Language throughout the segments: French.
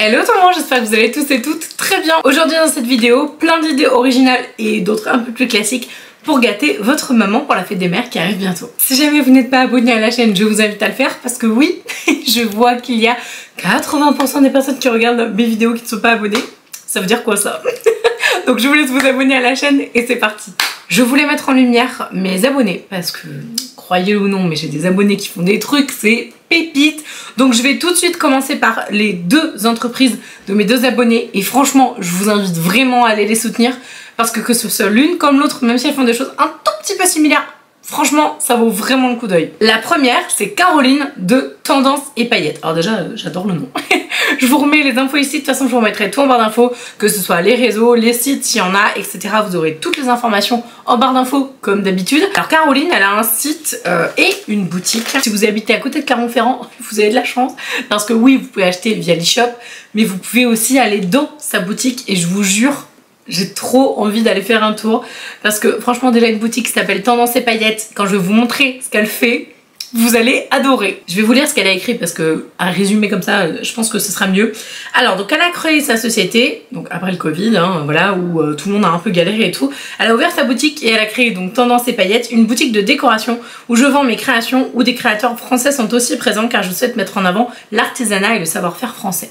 Hello tout le monde, j'espère que vous allez tous et toutes très bien. Aujourd'hui dans cette vidéo, plein d'idées originales et d'autres un peu plus classiques pour gâter votre maman pour la fête des mères qui arrive bientôt. Si jamais vous n'êtes pas abonné à la chaîne, je vous invite à le faire parce que oui, je vois qu'il y a 80% des personnes qui regardent mes vidéos qui ne sont pas abonnées. Ça veut dire quoi ça? Donc je vous laisse vous abonner à la chaîne et c'est parti. Je voulais mettre en lumière mes abonnés parce que, croyez-le ou non, mais j'ai des abonnés qui font des trucs, c'est pépite. Donc je vais tout de suite commencer par les deux entreprises de mes deux abonnés et franchement, je vous invite vraiment à aller les soutenir parce que ce soit l'une comme l'autre, même si elles font des choses un tout petit peu similaires, franchement, ça vaut vraiment le coup d'œil. La première, c'est Caroline de Tendance et Paillettes. Alors déjà, j'adore le nom. Je vous remets les infos ici, de toute façon je vous remettrai tout en barre d'infos, que ce soit les réseaux, les sites, s'il y en a, etc. Vous aurez toutes les informations en barre d'infos comme d'habitude. Alors Caroline, elle a un site et une boutique. Si vous habitez à côté de Clermont-Ferrand, vous avez de la chance, parce que oui, vous pouvez acheter via l'e-shop, mais vous pouvez aussi aller dans sa boutique et je vous jure, j'ai trop envie d'aller faire un tour parce que franchement déjà une boutique qui s'appelle Tendance et Paillettes, quand je vais vous montrer ce qu'elle fait, vous allez adorer. Je vais vous lire ce qu'elle a écrit parce que à résumer comme ça, je pense que ce sera mieux. Alors donc elle a créé sa société, donc après le Covid, hein, voilà, où tout le monde a un peu galéré et tout. Elle a ouvert sa boutique et elle a créé donc Tendance et Paillettes, une boutique de décoration où je vends mes créations, où des créateurs français sont aussi présents car je souhaite mettre en avant l'artisanat et le savoir-faire français.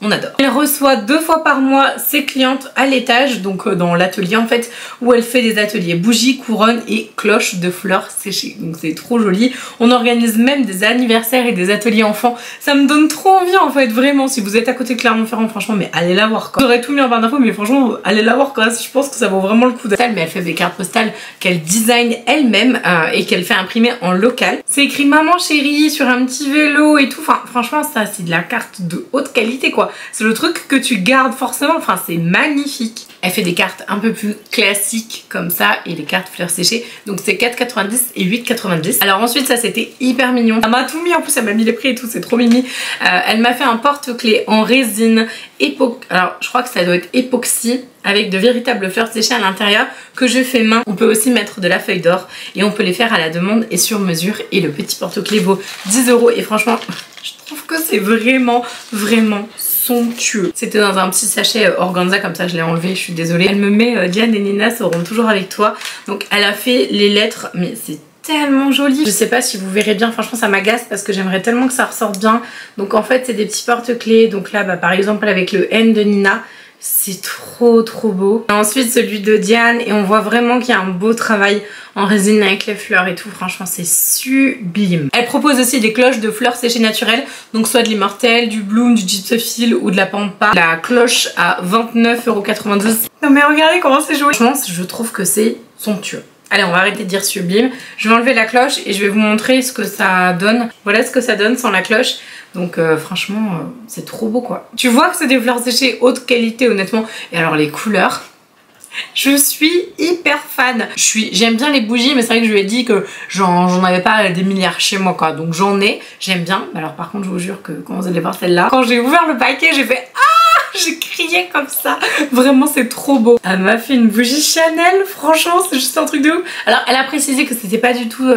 On adore. Elle reçoit 2 fois par mois ses clientes à l'étage, donc dans l'atelier en fait, où elle fait des ateliers bougies, couronnes et cloches de fleurs séchées. Donc c'est trop joli. On organise même des anniversaires et des ateliers enfants. Ça me donne trop envie en fait, vraiment. Si vous êtes à côté de Clermont-Ferrand, franchement, mais allez la voir quoi. J'aurais tout mis en barre d'infos, mais franchement, allez la voir quoi. Je pense que ça vaut vraiment le coup d'être. Mais elle fait des cartes postales qu'elle design elle-même et qu'elle fait imprimer en local. C'est écrit maman chérie sur un petit vélo et tout. Enfin, franchement, ça c'est de la carte de haute qualité quoi. C'est le truc que tu gardes forcément, enfin c'est magnifique. Elle fait des cartes un peu plus classiques comme ça et des cartes fleurs séchées. Donc c'est 4,90 et 8,90. Alors ensuite ça c'était hyper mignon. Elle m'a tout mis, en plus elle m'a mis les prix et tout, c'est trop mimi. Elle m'a fait un porte-clés en résine alors je crois que ça doit être époxy avec de véritables fleurs séchées à l'intérieur que je fais main. On peut aussi mettre de la feuille d'or et on peut les faire à la demande et sur mesure. Et le petit porte-clés vaut 10 € et franchement je trouve que c'est vraiment somptueux. C'était dans un petit sachet organza comme ça, je l'ai enlevé, je suis désolée. Elle me met Diane et Nina seront toujours avec toi. Donc elle a fait les lettres, mais c'est tellement joli. Je sais pas si vous verrez bien, franchement ça m'agace parce que j'aimerais tellement que ça ressorte bien. Donc en fait c'est des petits porte-clés. Donc là par exemple avec le N de Nina, c'est trop beau. Et ensuite celui de Diane et on voit vraiment qu'il y a un beau travail en résine avec les fleurs et tout, franchement c'est sublime. Elle propose aussi des cloches de fleurs séchées naturelles, donc soit de l'immortelle, du bloom, du gypsophile ou de la pampa. La cloche à 29,92 €. Non mais regardez comment c'est joli. Franchement je trouve que c'est somptueux. Allez on va arrêter de dire sublime. Je vais enlever la cloche et je vais vous montrer ce que ça donne. Voilà ce que ça donne sans la cloche. Donc franchement c'est trop beau quoi. Tu vois que c'est des fleurs séchées haute qualité honnêtement. Et alors les couleurs, je suis hyper fan. J'aime bien les bougies mais c'est vrai que je lui ai dit que j'en avais pas des milliards chez moi quoi. Donc j'en ai, j'aime bien. Alors par contre je vous jure que quand vous allez voir celle-là, quand j'ai ouvert le paquet j'ai fait ah, j'ai crié comme ça. Vraiment c'est trop beau. Elle m'a fait une bougie Chanel, franchement c'est juste un truc de ouf. Alors elle a précisé que c'était pas du tout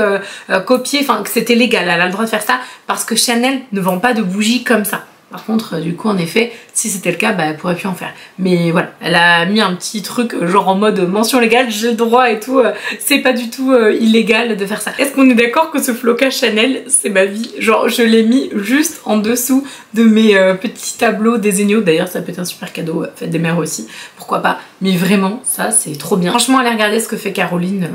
copié, enfin que c'était légal, elle a le droit de faire ça parce que Chanel ne vend pas de bougies comme ça. Par contre du coup en effet si c'était le cas bah, elle pourrait plus en faire. Mais voilà, elle a mis un petit truc genre en mode mention légale, j'ai le droit et tout, c'est pas du tout illégal de faire ça. Est-ce qu'on est d'accord que ce flocage Chanel c'est ma vie? Genre je l'ai mis juste en dessous de mes petits tableaux désignaux. D'ailleurs ça peut être un super cadeau, fête des mères aussi, pourquoi pas. Mais vraiment ça c'est trop bien. Franchement allez regarder ce que fait Caroline.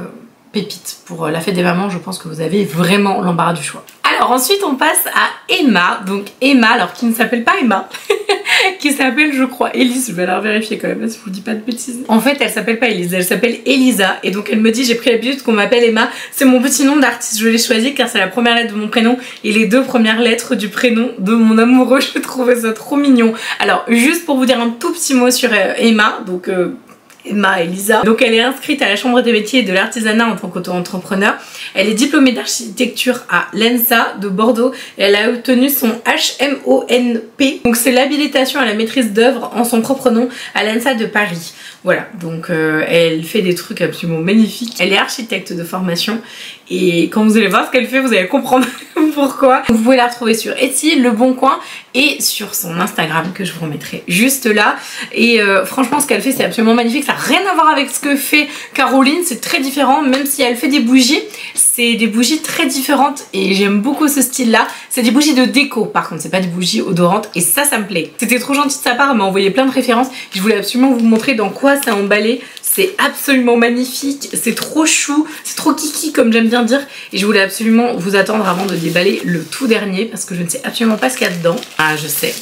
Pépite pour la fête des mamans, je pense que vous avez vraiment l'embarras du choix. Alors ensuite on passe à Emma, donc Emma, alors qui ne s'appelle pas Emma, qui s'appelle je crois Elise, je vais la vérifier quand même là si je vous dis pas de bêtises. En fait elle s'appelle pas Elise, elle s'appelle Elisa et donc elle me dit j'ai pris l'habitude qu'on m'appelle Emma, c'est mon petit nom d'artiste, je l'ai choisi car c'est la première lettre de mon prénom et les 2 premières lettres du prénom de mon amoureux, je trouvais ça trop mignon. Alors juste pour vous dire un tout petit mot sur Emma, donc Emma Elisa. Donc elle est inscrite à la Chambre des métiers et de l'artisanat en tant qu'auto-entrepreneur. Elle est diplômée d'architecture à l'ENSA de Bordeaux et elle a obtenu son HMONP. Donc c'est l'habilitation à la maîtrise d'œuvre en son propre nom à l'ENSA de Paris. Voilà, donc elle fait des trucs absolument magnifiques. Elle est architecte de formation et quand vous allez voir ce qu'elle fait, vous allez comprendre pourquoi. Vous pouvez la retrouver sur Etsy, Le Bon Coin et sur son Instagram que je vous remettrai juste là. Et franchement ce qu'elle fait c'est absolument magnifique, ça n'a rien à voir avec ce que fait Caroline, c'est très différent. Même si elle fait des bougies, c'est des bougies très différentes et j'aime beaucoup ce style là. C'est des bougies de déco par contre, c'est pas des bougies odorantes et ça me plaît. C'était trop gentil de sa part, elle m'a envoyé plein de références. Je voulais absolument vous montrer dans quoi c'est emballé. C'est absolument magnifique, c'est trop chou, c'est trop kiki comme j'aime bien dire. Et je voulais absolument vous attendre avant de déballer le tout dernier parce que je ne sais absolument pas ce qu'il y a dedans. Ah je sais,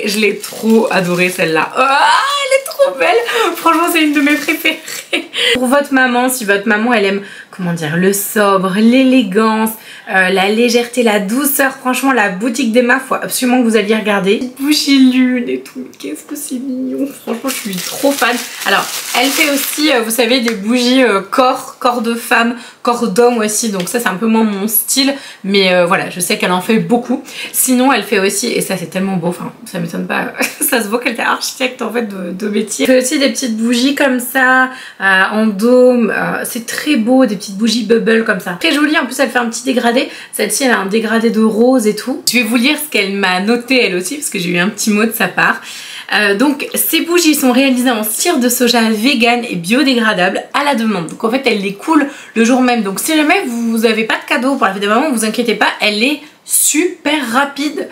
je l'ai trop adorée celle-là. Ah, elle est trop belle, franchement c'est une de mes préférées. Pour votre maman, si votre maman elle aime, comment dire, le sobre, l'élégance, la légèreté, la douceur, franchement la boutique d'Emma, faut absolument que vous alliez regarder. Bougie lune et tout, mais qu'est-ce que c'est mignon, franchement je suis trop fan. Alors elle fait aussi, vous savez, des bougies corps de femme, corps d'homme aussi, donc ça c'est un peu moins mon style, mais voilà, je sais qu'elle en fait beaucoup. Sinon elle fait aussi, et ça c'est tellement beau, enfin ça m'étonne pas, ça se voit qu'elle était architecte en fait de métier. Elle fait aussi des petites bougies comme ça, en dôme, c'est très beau, des petites bougies bubble comme ça. Très jolie, en plus elle fait un petit dégradé, celle-ci elle a un dégradé de rose et tout. Je vais vous lire ce qu'elle m'a noté elle aussi, parce que j'ai eu un petit mot de sa part. Donc ces bougies sont réalisées en cire de soja vegan et biodégradable à la demande. Donc en fait elle les coule le jour même. Donc si jamais vous n'avez pas de cadeau pour la fête des mamans, vous inquiétez pas, elle est super rapide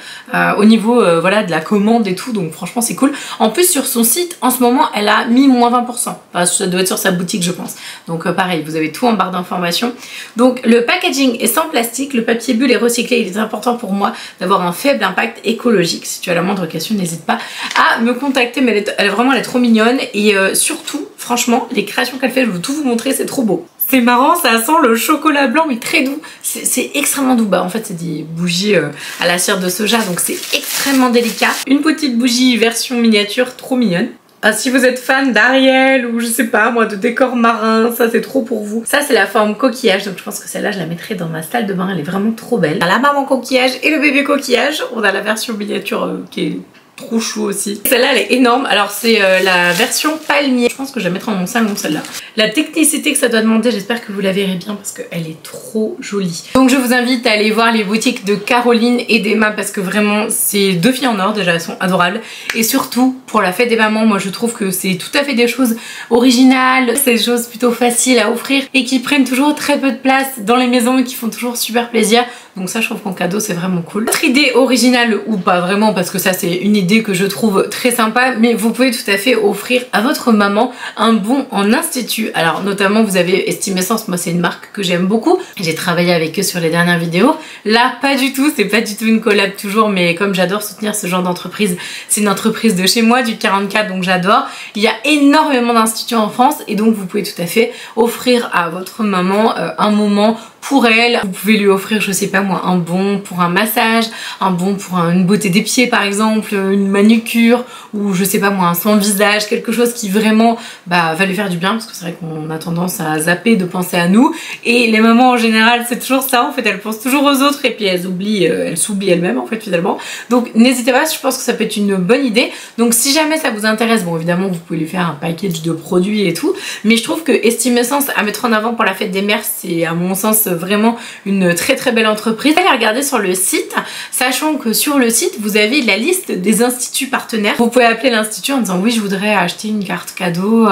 au niveau voilà, de la commande et tout, donc franchement c'est cool. En plus sur son site en ce moment elle a mis moins 20%, enfin, ça doit être sur sa boutique je pense, donc pareil vous avez tout en barre d'informations. Donc le packaging est sans plastique, le papier bulle est recyclé. Il est important pour moi d'avoir un faible impact écologique. Si tu as la moindre question n'hésite pas à me contacter, mais elle est trop mignonne et surtout franchement les créations qu'elle fait, je veux tout vous montrer, c'est trop beau. C'est marrant, ça sent le chocolat blanc mais très doux, c'est extrêmement doux. Bah en fait c'est des bougies à la cire de soja, donc c'est extrêmement délicat. Une petite bougie version miniature trop mignonne. Ah, si vous êtes fan d'Ariel ou je sais pas moi de décor marin, ça c'est trop pour vous. Ça c'est la forme coquillage, donc je pense que celle-là je la mettrai dans ma salle de bain, elle est vraiment trop belle. On a la maman coquillage et le bébé coquillage, on a la version miniature qui est trop chou aussi. Celle-là elle est énorme, alors c'est la version palmier. Je pense que je vais mettre en mon salon celle-là. La technicité que ça doit demander, j'espère que vous la verrez bien parce qu'elle est trop jolie. Donc je vous invite à aller voir les boutiques de Caroline et d'Emma parce que vraiment c'est deux filles en or, déjà elles sont adorables. Et surtout pour la fête des mamans, moi je trouve que c'est tout à fait des choses originales, c'est des choses plutôt faciles à offrir et qui prennent toujours très peu de place dans les maisons et qui font toujours super plaisir. Donc ça je trouve qu'en cadeau c'est vraiment cool. Autre idée originale ou pas vraiment, parce que ça c'est une idée que je trouve très sympa, mais vous pouvez tout à fait offrir à votre maman un bon en institut. Alors notamment vous avez Estimessence, moi c'est une marque que j'aime beaucoup, j'ai travaillé avec eux sur les dernières vidéos. Là pas du tout, c'est pas du tout une collab toujours, mais comme j'adore soutenir ce genre d'entreprise, c'est une entreprise de chez moi du 44, donc j'adore. Il y a énormément d'instituts en France et donc vous pouvez tout à fait offrir à votre maman un moment pour elle. Vous pouvez lui offrir, je sais pas moi, un bon pour un massage, un bon pour une beauté des pieds par exemple, une manucure, ou je sais pas moi, un soin visage, quelque chose qui vraiment va lui faire du bien, parce que c'est vrai qu'on a tendance à zapper de penser à nous, et les mamans en général c'est toujours ça, en fait elles pensent toujours aux autres et puis elles s'oublient elles-mêmes en fait finalement. Donc n'hésitez pas, je pense que ça peut être une bonne idée. Donc si jamais ça vous intéresse, bon évidemment vous pouvez lui faire un package de produits et tout, mais je trouve que Estimessence à mettre en avant pour la fête des mères, c'est à mon sens vraiment une très très belle entreprise. Allez regarder sur le site, sachant que sur le site vous avez la liste des instituts partenaires. Vous pouvez appeler l'institut en disant oui je voudrais acheter une carte cadeau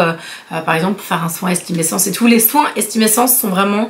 par exemple pour faire un soin Estimessence et tous les soins Estimessence sont vraiment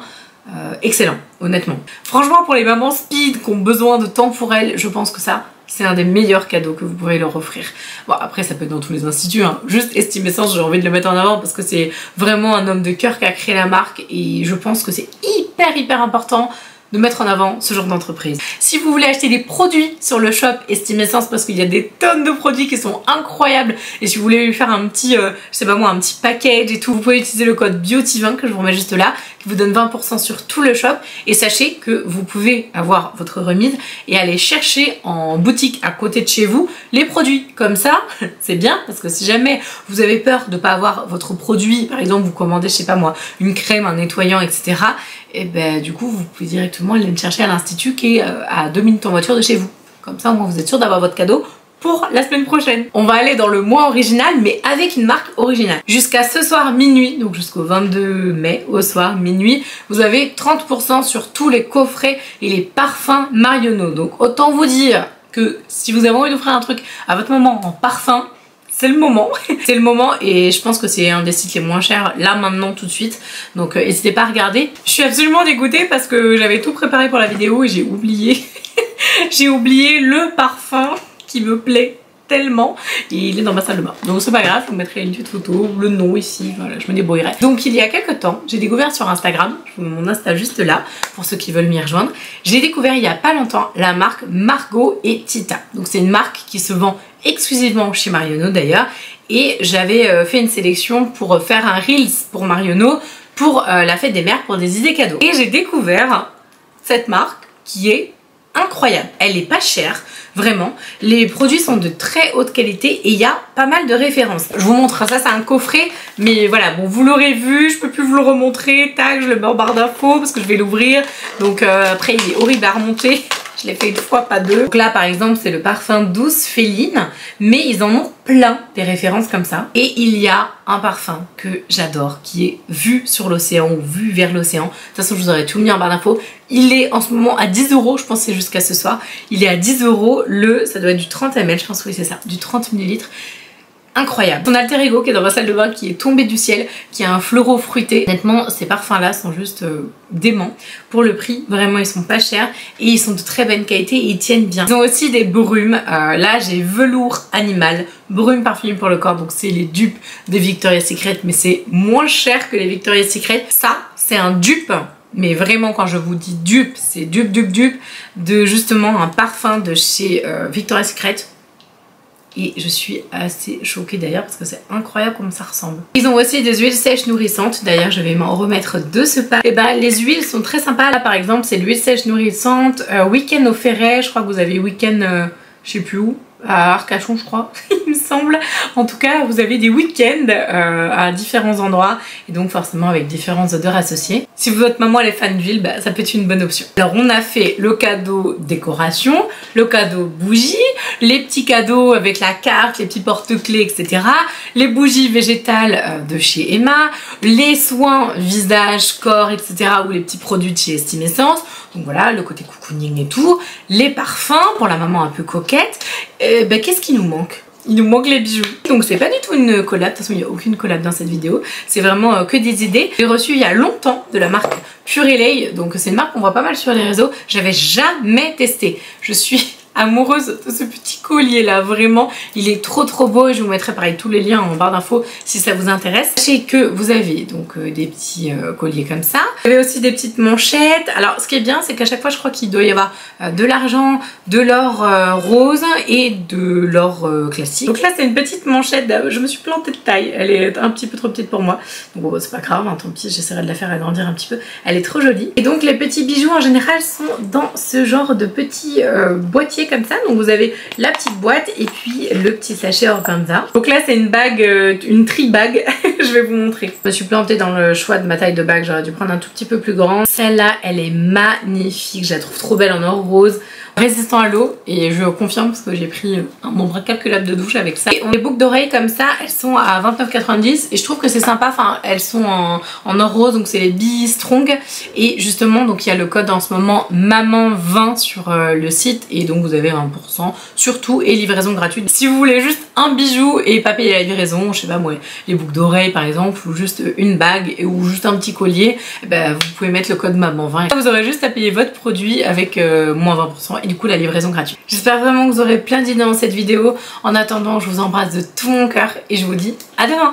excellents honnêtement. Franchement pour les mamans speed qui ont besoin de temps pour elles, je pense que ça c'est un des meilleurs cadeaux que vous pourrez leur offrir. Bon après ça peut être dans tous les instituts, hein. Juste Estimessence j'ai envie de le mettre en avant parce que c'est vraiment un homme de cœur qui a créé la marque et je pense que c'est hyper important de mettre en avant ce genre d'entreprise. Si vous voulez acheter des produits sur le shop Estimessence, parce qu'il y a des tonnes de produits qui sont incroyables, et si vous voulez lui faire un petit, je sais pas moi, un petit package et tout, vous pouvez utiliser le code BIOTIVIN que je vous remets juste là, qui vous donne 20% sur tout le shop. Et sachez que vous pouvez avoir votre remise et aller chercher en boutique à côté de chez vous les produits. Comme ça, c'est bien, parce que si jamais vous avez peur de pas avoir votre produit, par exemple vous commandez, je sais pas moi, une crème, un nettoyant, etc. et ben du coup vous pouvez directement aller le chercher à l'institut qui est à 2 minutes en voiture de chez vous. Comme ça au moins vous êtes sûr d'avoir votre cadeau pour la semaine prochaine. On va aller dans le mois original mais avec une marque originale. Jusqu'à ce soir minuit, donc jusqu'au 22 mai au soir minuit, vous avez 30% sur tous les coffrets et les parfums Marionneau. Donc autant vous dire que si vous avez envie d'offrir un truc à votre maman en parfum, c'est le moment. C'est le moment et je pense que c'est un des sites les moins chers là maintenant tout de suite. Donc n'hésitez pas à regarder. Je suis absolument dégoûtée parce que j'avais tout préparé pour la vidéo et j'ai oublié. J'ai oublié le parfum qui me plaît tellement et il est dans ma salle de bain. Donc c'est pas grave, je vous mettrai une petite photo, le nom ici, voilà, je me débrouillerai. Donc il y a quelques temps, j'ai découvert sur Instagram, je vous mets mon Insta juste là pour ceux qui veulent m'y rejoindre. J'ai découvert il y a pas longtemps la marque Margot et Tita. Donc c'est une marque qui se vend exclusivement chez Marionneau d'ailleurs et j'avais fait une sélection pour faire un Reels pour Marionneau pour la fête des mères pour des idées cadeaux. Et j'ai découvert cette marque qui est incroyable. Elle est pas chère, vraiment. Les produits sont de très haute qualité et il y a pas mal de références. Je vous montre, ça c'est un coffret, mais voilà, bon vous l'aurez vu, je peux plus vous le remontrer, tac, je le mets en barre d'infos parce que je vais l'ouvrir. Donc après il est horrible à remonter. Je l'ai fait une fois, pas deux. Donc là, par exemple, c'est le parfum Douce Féline. Mais ils en ont plein des références comme ça. Et il y a un parfum que j'adore, qui est vu sur l'océan ou vu vers l'océan. De toute façon, je vous aurais tout mis en barre d'infos. Il est en ce moment à 10 €. Je pense que c'est jusqu'à ce soir. Il est à 10 €. Ça doit être du 30 ml. Je pense que oui, c'est ça. Du 30 ml. Incroyable. Son alter ego qui est dans ma salle de bain, qui est tombé du ciel, qui a un fleureau fruité. Honnêtement, ces parfums là sont juste déments. Pour le prix, vraiment ils sont pas chers et ils sont de très bonne qualité et ils tiennent bien. Ils ont aussi des brumes. Là j'ai velours animal, brume parfumée pour le corps, donc c'est les dupes de Victoria's Secret, mais c'est moins cher que les Victoria's Secret. Ça, c'est un dupe. Mais vraiment quand je vous dis dupe, c'est dupe de justement un parfum de chez Victoria's Secret. Et je suis assez choquée d'ailleurs parce que c'est incroyable comme ça ressemble. Ils ont aussi des huiles sèches nourrissantes. D'ailleurs je vais m'en remettre de ce pas. Et ben les huiles sont très sympas. Là par exemple c'est l'huile sèche nourrissante Week-end au Ferret. Je crois que vous avez Week-end je sais plus où, à Arcachon je crois, il me semble. En tout cas vous avez des week-ends à différents endroits et donc forcément avec différentes odeurs associées. Si votre maman elle est fan d'huile, bah, ça peut être une bonne option. Alors on a fait le cadeau décoration, le cadeau bougie, les petits cadeaux avec la carte, les petits porte-clés etc. Les bougies végétales de chez Emma, les soins visage, corps etc. ou les petits produits de chez Estime Essence. Donc voilà le côté cocooning et tout. Les parfums pour la maman un peu coquette. Ben, qu'est-ce qui nous manque? Il nous manque les bijoux. Donc c'est pas du tout une collab, de toute façon il n'y a aucune collab dans cette vidéo. C'est vraiment que des idées. J'ai reçu il y a longtemps de la marque Purelei. Donc c'est une marque qu'on voit pas mal sur les réseaux. J'avais jamais testé. Je suis amoureuse de ce petit collier là, vraiment il est trop beau et je vous mettrai pareil tous les liens en barre d'infos si ça vous intéresse. Sachez que vous avez donc des petits colliers comme ça, vous avez aussi des petites manchettes. Alors ce qui est bien c'est qu'à chaque fois je crois qu'il doit y avoir de l'argent, de l'or rose et de l'or classique. Donc là c'est une petite manchette, je me suis plantée de taille, elle est un petit peu trop petite pour moi donc bon, c'est pas grave, hein, tant pis, j'essaierai de la faire agrandir un petit peu, elle est trop jolie. Et donc les petits bijoux en général sont dans ce genre de petits boîtiers comme ça. Donc vous avez la petite boîte et puis le petit sachet organza. Donc là c'est une bague, une tri-bague. Je vais vous montrer. Je me suis plantée dans le choix de ma taille de bague. J'aurais dû prendre un tout petit peu plus grand. Celle-là elle est magnifique. Je la trouve trop belle en or rose. Résistant à l'eau et je confirme parce que j'ai pris un nombre incalculable de douches avec ça. Et les boucles d'oreilles comme ça elles sont à 29,90 et je trouve que c'est sympa, enfin elles sont en or rose donc c'est les Be Strong et justement donc il y a le code en ce moment maman20 sur le site et donc vous avez 20% sur tout et livraison gratuite. Si vous voulez juste un bijou et pas payer la livraison, je sais pas moi, les boucles d'oreilles par exemple ou juste une bague ou juste un petit collier, ben, vous pouvez mettre le code maman20 et vous aurez juste à payer votre produit avec moins 20% et du coup la livraison gratuite. J'espère vraiment que vous aurez plein d'idées dans cette vidéo. En attendant je vous embrasse de tout mon cœur et je vous dis à demain.